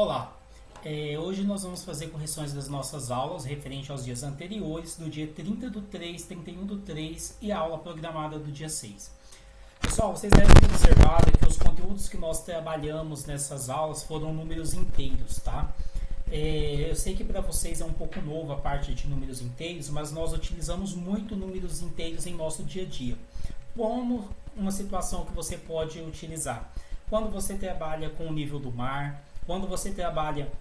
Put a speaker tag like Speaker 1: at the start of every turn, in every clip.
Speaker 1: Olá, hoje nós vamos fazer correções das nossas aulas referente aos dias anteriores, do dia 30 do 3, 31 do 3 e a aula programada do dia 6. Pessoal, vocês devem ter observado que os conteúdos que nós trabalhamos nessas aulas foram números inteiros, tá? Eu sei que para vocês é um pouco novo a parte de números inteiros, mas nós utilizamos muito números inteiros em nosso dia a dia. Como uma situação que você pode utilizar? Quando você trabalha com o nível do mar, quando você trabalha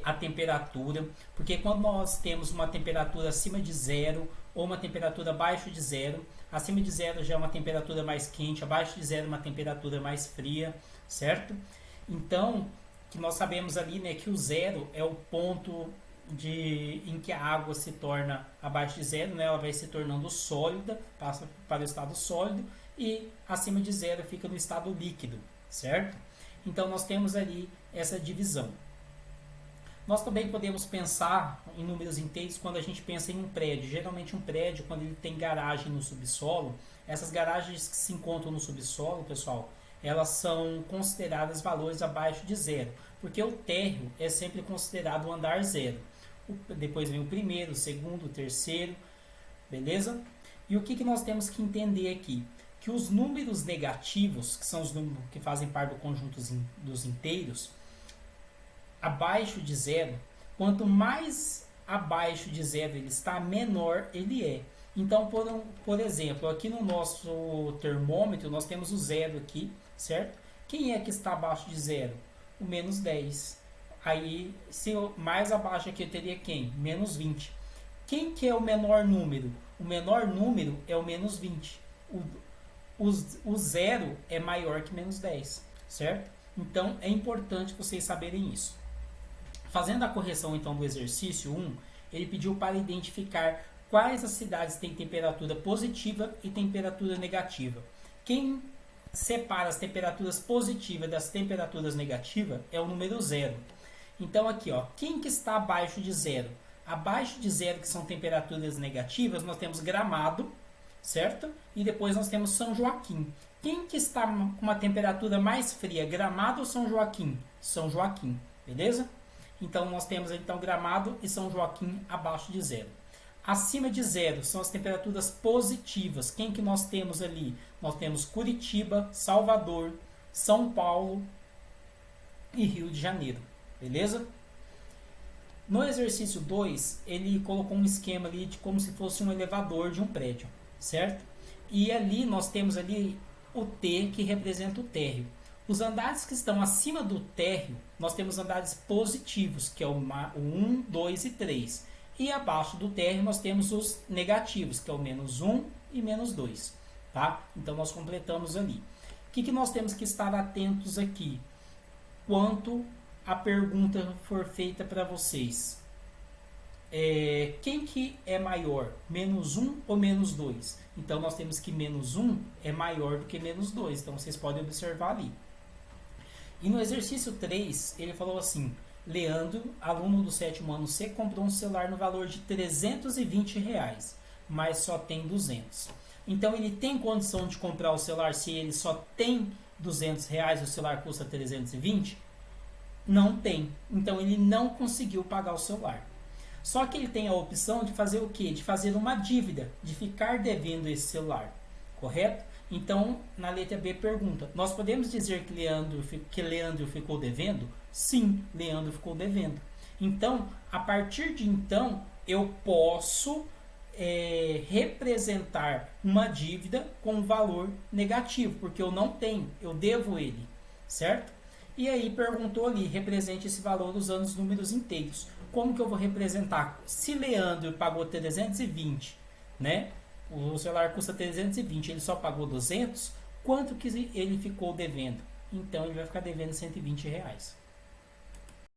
Speaker 1: a temperatura, porque quando nós temos uma temperatura acima de zero ou uma temperatura abaixo de zero, acima de zero já é uma temperatura mais quente, abaixo de zero é uma temperatura mais fria, certo? Então, que nós sabemos ali, né, que o zero é o ponto em que a água se torna abaixo de zero, né, ela vai se tornando sólida, passa para o estado sólido, e acima de zero fica no estado líquido, certo? Então nós temos ali essa divisão. Nós também podemos pensar em números inteiros quando a gente pensa em um prédio. Geralmente um prédio, quando ele tem garagem no subsolo, essas garagens que se encontram no subsolo, pessoal, elas são consideradas valores abaixo de zero, porque o térreo é sempre considerado o andar zero. Depois vem o primeiro, o segundo, o terceiro, beleza? E o que nós temos que entender aqui? Que os números negativos, que são os números que fazem parte do conjunto dos inteiros, abaixo de zero, quanto mais abaixo de zero ele está, menor ele é. Então, por exemplo, aqui no nosso termômetro, nós temos o zero aqui, certo? Quem é que está abaixo de zero? O menos 10. Aí, se eu, mais abaixo aqui, eu teria quem? Menos 20. Quem que é o menor número? O menor número é o menos 20. O zero é maior que menos 10, certo? Então, é importante vocês saberem isso. Fazendo a correção, então, do exercício 1, ele pediu para identificar quais as cidades têm temperatura positiva e temperatura negativa. Quem separa as temperaturas positivas das temperaturas negativas é o número 0. Então, aqui, ó, quem que está abaixo de zero? Abaixo de zero, que são temperaturas negativas, nós temos Gramado, certo? E depois nós temos São Joaquim. Quem que está com uma temperatura mais fria, Gramado ou São Joaquim? São Joaquim, beleza? Então nós temos então Gramado e São Joaquim abaixo de zero. Acima de zero são as temperaturas positivas. Quem que nós temos ali? Nós temos Curitiba, Salvador, São Paulo e Rio de Janeiro, beleza? No exercício 2, ele colocou um esquema ali de como se fosse um elevador de um prédio, certo? E ali nós temos ali o T, que representa o térreo. Os andares que estão acima do térreo, nós temos andares positivos, que é o 1, 2 e 3. E abaixo do térreo nós temos os negativos, que é o menos 1 e menos 2. Tá? Então nós completamos ali. O que nós temos que estar atentos aqui? Quanto a pergunta for feita para vocês. Quem que é maior? Menos 1 ou menos 2? Então nós temos que menos 1 é maior do que menos 2. Então vocês podem observar ali. E no exercício 3, ele falou assim: Leandro, aluno do 7º ano C, comprou um celular no valor de R$320, mas só tem 200. Então ele tem condição de comprar o celular se ele só tem R$200 e o celular custa 320? Não tem. Então ele não conseguiu pagar o celular. Só que ele tem a opção de fazer o quê? De fazer uma dívida, de ficar devendo esse celular, correto? Então, na letra B pergunta, nós podemos dizer que Leandro ficou devendo? Sim, Leandro ficou devendo. Então, a partir de então, eu posso representar uma dívida com valor negativo, porque eu não tenho, eu devo ele, certo? E aí perguntou ali, represente esse valor usando os números inteiros. Como que eu vou representar? Se Leandro pagou 320, né? O celular custa 320, ele só pagou 200, quanto que ele ficou devendo? Então ele vai ficar devendo R$120.